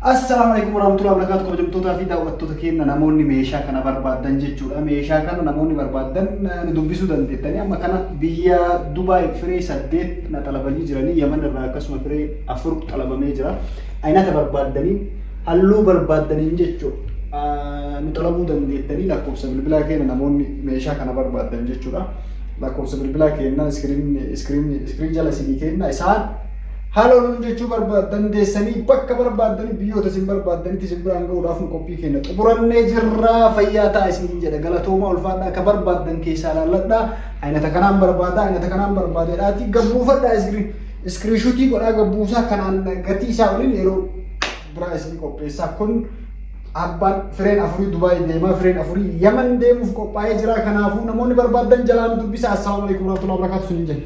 Assalamualaikum warahmatullahi wabarakatuh. Kabajamtoota fi daawwattoota keenya namoonni meeshaa kana barbaadan jechuudha. Meeshaa kana namoonni barbaadan ni dubbisuu dandeettanii amma kana biyya Dubai firee 8 na talabanii jiranii Yaman irraa akkasuma firee 4 talabamee jira. Aynata barbaadanii halluu barbaadanii jechuudha. Nu talabuu dandeettanii lakkoofsa bilbilaa keenya namoonni meeshaa kana barbaadan jechuudha. Lakkoofsa bilbilaa keenya screen jala sidii keenya isaan Halo jechuu barbaadan deessanii bakka barbaadanii biyyoota isin barbaadanitti isin biraan gahuudhaaf nu qophii kenna. Xumurannee jirra fayyaa ta'a isin jedha galatooma ulfaadhaa akka barbaadan keessaa laalladhaa. Aynata kanaan barbaadeedhaati gabbuufadhaa iskiriishuutii godhaa gabbuusaa kanaan gatii isaa waliin yeroo biraa isin qopheessaa. Kun abbaan fireen afurii Dubaay deemaa fireen afurii Yaman deemuuf qophaa'ee jira. Kanaafuu namoonni barbaadan jalaan dubbisa. Assalaamu alaikum warahmatullahi wabarakatuh sun jenna.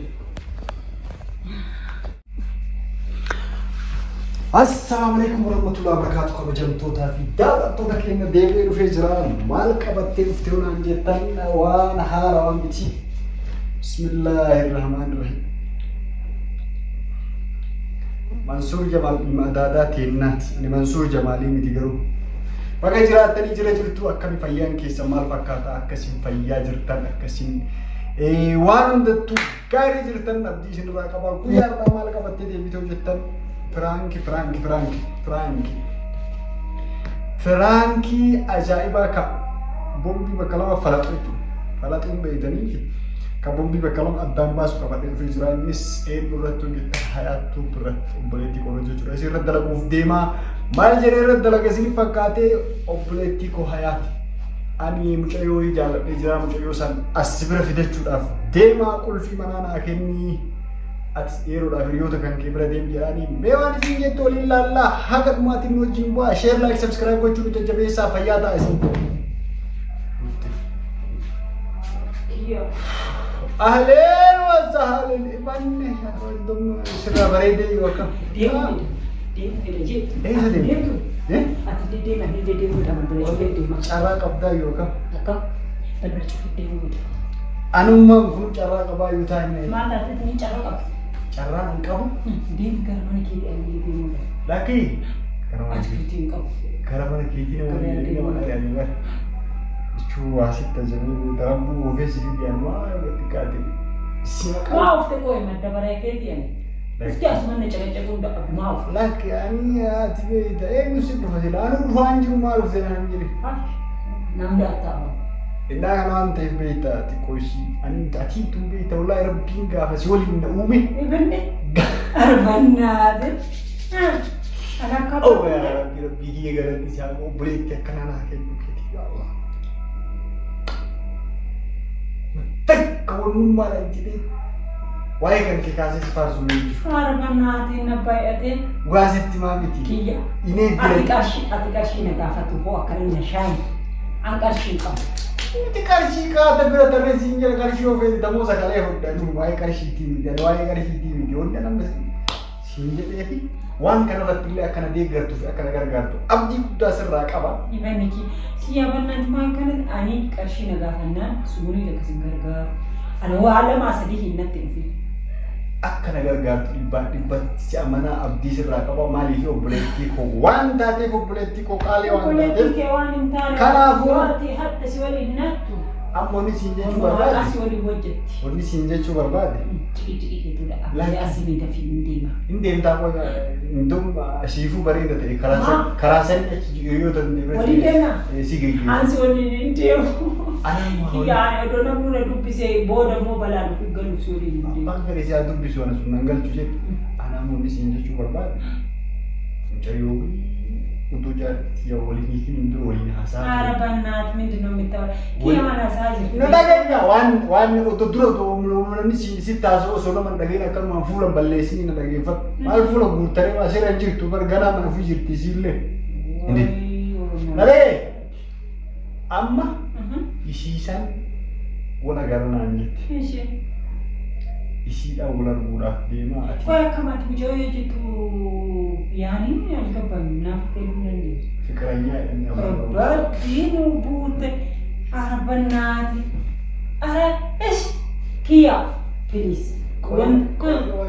Assalamualaikum warahmatullahi wabarakatuh. Kabajamtoota fi daawwattoota keenya deebi'ee dhufee jira. Maal qabattee dhuftee onaan jettan waan haaraa waan miti. Bismillahirrahmanirrahim. Mansuur Jamaal Madadaa Teennaati. Ani Mansuur Jamaalii miti garuu. Bakka jiraattanii jirtu akkami fayyaan keessa maal fakkaata akkasiin fayyaa jirtan akkasiin waan hundattuu gaarii jirtan abdii isinirraa qabaa. Guyyaarraa maal qabattee deebitee jettan Franki ajaiba ka bombi bakalam falaxuun beeytanii ka bombi bakalam addaan baasu qabadhee dhufee jira. Innis eenyurrattuu jetta hayaattuu birratti obboleettii koo jechuudha. Isin irra dalaguuf deemaa maal jedhee irra dalaga isin fakkaatee obboleettii koo hayaati. Ani mucayyoo jaalladhee jira. Mucayyoo san as bira fidachuudhaaf deemaa qulfii manaa naa kennii. Ati yeroodhaaf hiriyoota kan kee bira deemu jedhanii mee waan isin jettu waliin laallaa haga dhumaatiin wajjin bu'aa share like subscribe gochuun jajjabeessaa fayyaa ta'a isin. Ahleen wa sahleen ibanne sirraa bareedee yoo akkam. Eessa deemu? Ati deema. Carraa qabdaa yoo akkam. Anummaan kun carraa qabaa yoo taa'e. Maal taatee carraa qabda? Carraa hin qabu. Deemi gara mana keetii deemudha. Lakkii. Ati hin qabu. Gara mana keetii nama dhaqanii jechuu asitti ajajanii darabbuu ofiisi fi dhiyaanuu walitti kaa'ate. Maa ufte koo madda baree keetii ani. Ufti asumanne caqacaquu dhabu maa ufte. Lakki ani ati beeyta eenyu si dhufa sila anu dhufaan jiru maal ufte naan jedhe. Namni attaama. Indaa kana waan ta'eef beeyta xiqqoo ishii ani atiitu beeyta wallahi rabbiin gaafa si waliin na uume. Ibenne arbannaate. Alakka. Oh yaa rabbii kiyya galanni isaa obboleetti akkana naa kennu keetii yaa Allah. Takka wannummaadhaan jedhee waa'ee kan kee kaasee si faarsu ni jiru. Arbannaate na baay'ate. Waasitti maa miti. Kiyya. Ineen ati qarshii na gaafatu boo akkana na shaayi. An qarshii qabu. Miti qarshii kaata bira tarree siin jala qarshii ofeeti damoo sagalee hodhanu waa'ee qarshiitii miti waa'ee qarshiitii miti hunda nama siin jedhee fi waan kana irratti illee akkana deeggartuu fi akkana gargaartu abdii guddaa sirraa qaba. Ibanni ki si yaabannaan maa kana ani qarshii na gaafannaan suunii akkasiin gargaaru. Ana waa lama sadii hin natti dhufi. Akkana gargaartu dhibbatti si amanaa abdii sirraa qaba maaliif obboleettii koo waan taateef obboleettii koo qaalee waan taateef kanaafuu hatta si waliin nattu amma wanni siin jechuu barbaade si waliin hojjetti wanni siin jechuu barbaade xiqqii keetudha akka asii dafii hin deema hin deemtaa qoy indum siifuu bareeda ta'e karaa sanii achi hiriyoota waliin deema si geejjiba ansi waliin hin deemu yaa odoo namni na dubbisee booda immoo balaa dhufi galuuf si waliin hin deemu abbaan galee siyaa dubbisu ana sun nan galchu jedhu ana wanni siin jechuu barbaade mucayyoo utuu jaartii yaa waliin hiikin dura waliin haasaa arabannaat mindinoo mittawala kiyama haasaa jirti na dhagenya waan utuu dura utuu namni si taasoo osoo nama dhageen akkanumaan fuula balleessini na dhageeffatu maal fuula guuttaree waa sirra hin jirtu bar ganaa mana ofii jirti isiillee nalee amma isiisan wana gara naan jetti isiidhaan wal arguudhaaf deemaa ati waa akkamaatti mucayyoo jettu yaani algabbaani naaf ta'uu dandeessu. Fikiranyaa inni Bardiin buute arbannaati. Ara ish kiya please. Kun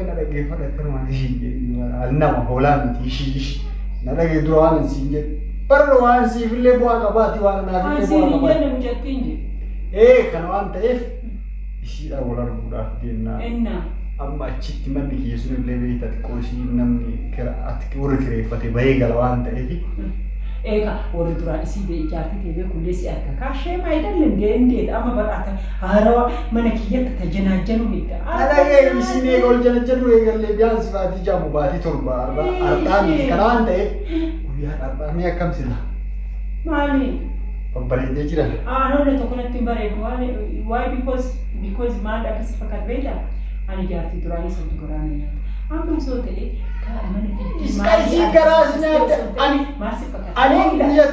na dhaggeeffadha akkanumaan ishii nama hoolaa miti ishii Nalagay duraan sinje. Pero waan sifille bu'a qabaati waan naaf illee bu'a qabaati. Ani mucattiin Kan waan ta'eef ishiidha wal arguudhaaf deemnaa. Enna. Amma achitti manni kiyya sun illee beektaa xiqqoo ishii namni warri kireeffate bahee gala waan ta'eef. Eka warri duraan isii beekjaatti ta'ee kullee si arga. Kaashee maayidan lindee amma baraata haarawa mana kiyyatti tajanaajjanu hidha. Nalagay isin eega ol janajjanu eegallee biyyaansi baatii jaamu baatii torba ardhaan kana waan ta'eef guyyaa ardhaan akkam sila. Maali? Babbareedee jira. Nolle tokko natti hin bareedu. Why? Because maal akkasi fakkaat beektaa? Ani jaartii duraanii sabti goraana nyaata. Amma osoo ta'e mana Iskayii garaas nyaata. Maal si fakkaata? Ani biyya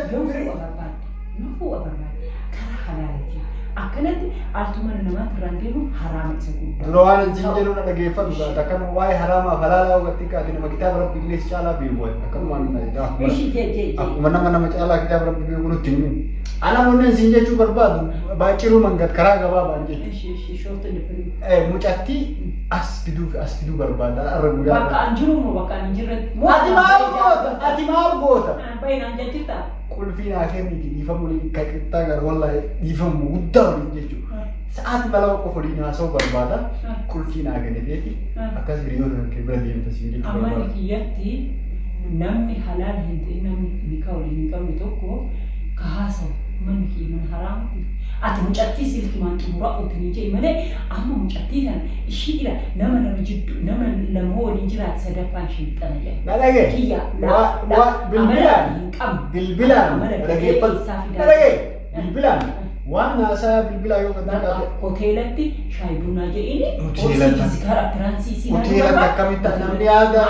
Nufuu barbaade karaa halaalaati. Akkanatti altuma namaatti irraan deemu haraama isa guddaa. Dura waan hin jedhu na dhageeffatu taata. Akkanuma waa'ee haraamaa fi halaalaa waqtii kaate nama kitaaba rabbi illee caalaa beeku. Akkuma nama caalaa kitaaba rabbi beeku nutti himu. Ana munneen siin jechuu barbaadu baaciruu mangat karaa gabaabaan jechuudha. Mucattii as fiduu barbaada. Bakka an jiru moo bakka an jirretti? Ati maal goota? Baay'inaan jechita. Qulfii naa kenniti dhiifamu kakittaa gara wallahi dhiifamu guddaa waliin jechuudha. Sa'aati balaa qofa waliin haasa'uu barbaada. Qulfii naa kenneeti akkas hiriyoota kan bira deemta siin jechuu barbaada. Amma kiyyatti namni halaal hin ta'in namni nikaa waliin hin qabne tokko ka haasa'u manni kiyya mana haraamti. Ati mucattii silkimaan xumuraa ootanii jee malee amma mucattii kana ishiidha nama lama waliin jiraate sadaffaan ishee xana jedhe. Nalagee bilbilaan waan naasaa bilbilaa yoo kan taate hoteelatti shaayi bunaa jedhini sigara tiraansiisii hoteelatti akkamitti namni yaada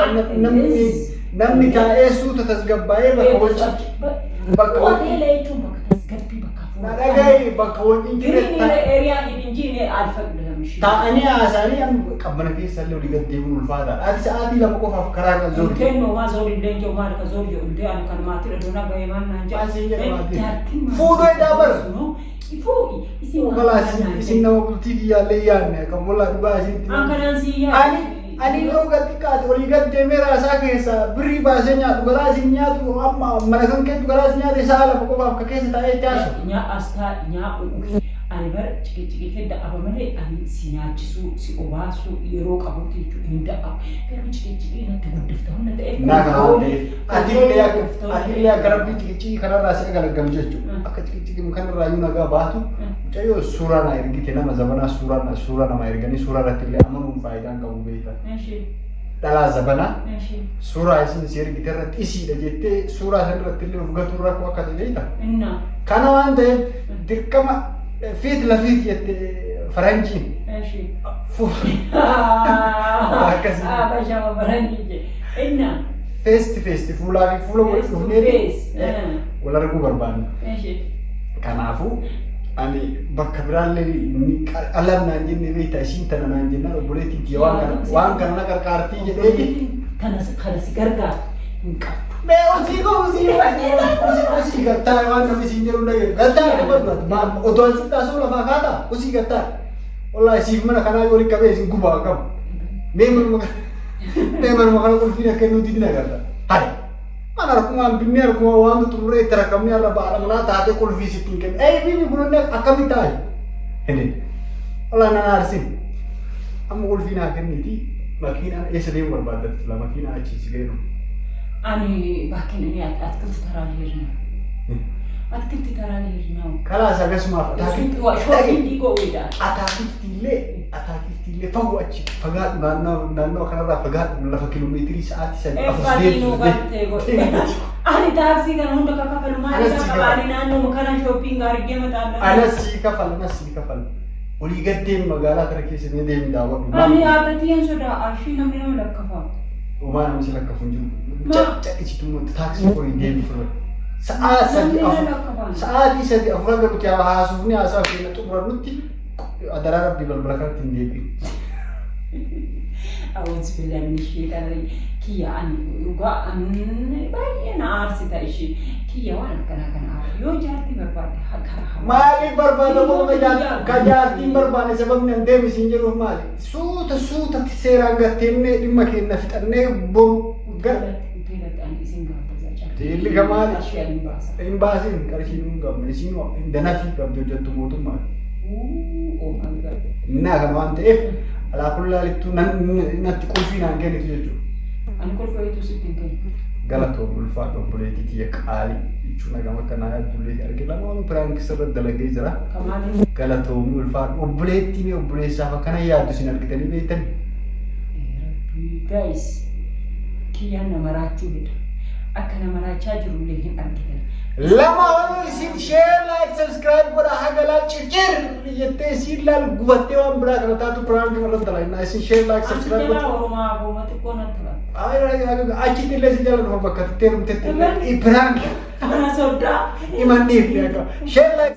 namni taa'ee suuta tasgabbaa'ee bakka hoteela jechuun bakka tasgabbii bakka Nalagay bakka waliin jireenya eriyaa hidinjiine alfaqda mishi. Taa'anii haasa'anii qabbana keessa illee olii gad deemuun ulfaataadha. Ati sa'aatii lama qofaaf karaa kan zoori. Kennoo maa zoori illee ijoo maal ka zoori jedhu illee ani kan maatiidha doonaa gahee maan naan jedha. Asii jedha maatii. Fuudhoo iddaa bara. Ifuu isin nama bultii biyyaallee yaadne kan mullaa dhugaa isiitti. Ankanaan sii yaadne. Ani yoo gadi kaate olii gad deemee raasaa keessa birrii baasee nyaatu garaa isin nyaatu amma mana kan keessu garaa isin nyaate sa'a lama qofaaf akka keessa taa'ee itti haasu. Nyaa astaa nyaa ani bara ciqiciqii hedda aba malee ani si nyaachisuu si obaasuu yeroo qabutti jechuudha hin da'a. Garuu ciqiciqii natti guddifta humna ta'eef. Atillee akka rabbii ciqiciqii kanarraa si agaragamu jechuudha. Akka ciqiciqii kanarraa yoo nagaa baatu mucayyoo suuraa na ergite nama zabanaa suuraa nama erganii suuraa irratti illee amanuun faayidaan qabu beekta. Dhalaa zabanaa suuraa isin si ergite irratti isiidha jettee suuraa san irratti illee ufgatuun rakkoo akka ta'e beekta. Kana waan ta'eef dirqama fiit lafiit jettee faranjiin. Akkasii. Bashama faranjii inna. Feesti fuulaa fi fuula walitti dhufnee wal arguu barbaanna. Kanaafuu ani bakka biraallee alamnaan jennee beektaa isiin tana naan jennaan obboleettiin kiyya waan kana na qarqaartii jedhee kana si gargaara hin qabu. Usii gattaa waan namni siin jedhu dhageessu gattaa dhabbatu otoo asitti taasisuu lafaa kaataa usii gattaa wallaahi siif mana kanaa yoo qabee isin gubaa qabu meemaruma kana qulfiin akka nuti dina garta hai mana harkumaan binni harkuma waan xumuree itti rakkamni har'a baala manaa taatee qulfii sittiin kenne bibi kun akkamitti taa'e hin wallaahi nan aarsin amma qulfii naa kenniti makiinaan eessa deemu barbaadatti la makiinaa achiisi geenu. Ani bakin ini atkilti taraalirna. Atkilti taraalirna. Kalas akkasumaaf shopping digo wida. Ataakiltiillee fagoo achi fagaadhu naannoo kanarraa fagaadhu lafa kiiloomeetirii sa'aatii sadii afur deemu. Ani taaksii kana hunda kakafalu maali kakabaani naannoo kana shopping argee mataalla. Anas sii kafal. Olii gad deemi magaalaa kana keessa deemi daawwadhu. Ani yaadatiin sodaa ashii namni nama lakkafa. Umaa namni si lakkafu hin jiru. Caccituu taaksii qorii deemi fure. Sa'aatii sadii afur aga nuti haasofni haasaa keenya xumurannutti adaraa rabbii balbala kanatti hin deebiin. Awwaansi filannii ishee kana kiyya ani dhugaa baay'ee na aarsita ishee kiyya waan akkanaa kana aarsu yoo jaartii barbaade karaa maaliif barbaada booma ka jaartiin barbaade sababni an deemisiin jedhuuf maali suutatti seeraan gatteenee dhimma keenya fixannee boru ani isin gaafata jechaa. Teelli gamaa Ashee ani baasa. hin baasin qarshii hin qabne isin danafi qabdu hojjettu mootummaa. Oh my god. Innaa kana waan ta'eef alaa kullaalittuu natti qulfii naan kennitu jechuudha. Ani kolfeetu sitti hin kennu. Galatoom ulfaadha obboleettii kiyya qaalii jechuun hagam akka naa yaadullee arge lamaan piraankiis irratti dalagee jira. Kamaali. Galatoom ulfaadha obboleettiin obboleessaaf akkana yaaddu isin argitanii beektanii. Guys, kiyyaan nama raachuu hidha. Akka nama raachaa jirullee hin argitan. Lama hono isin share like subscribe godha hagalal circir jettee isin laal gubattee waan biraa kana taatu piraanki irratti dalagnaa isin share like subscribe godha. Anti jala Oromaa boomatti qoonatti laata. Achitti illee si jala dhufa bakka teerumtetti piraanki. Kana sodaa. Imanniif share like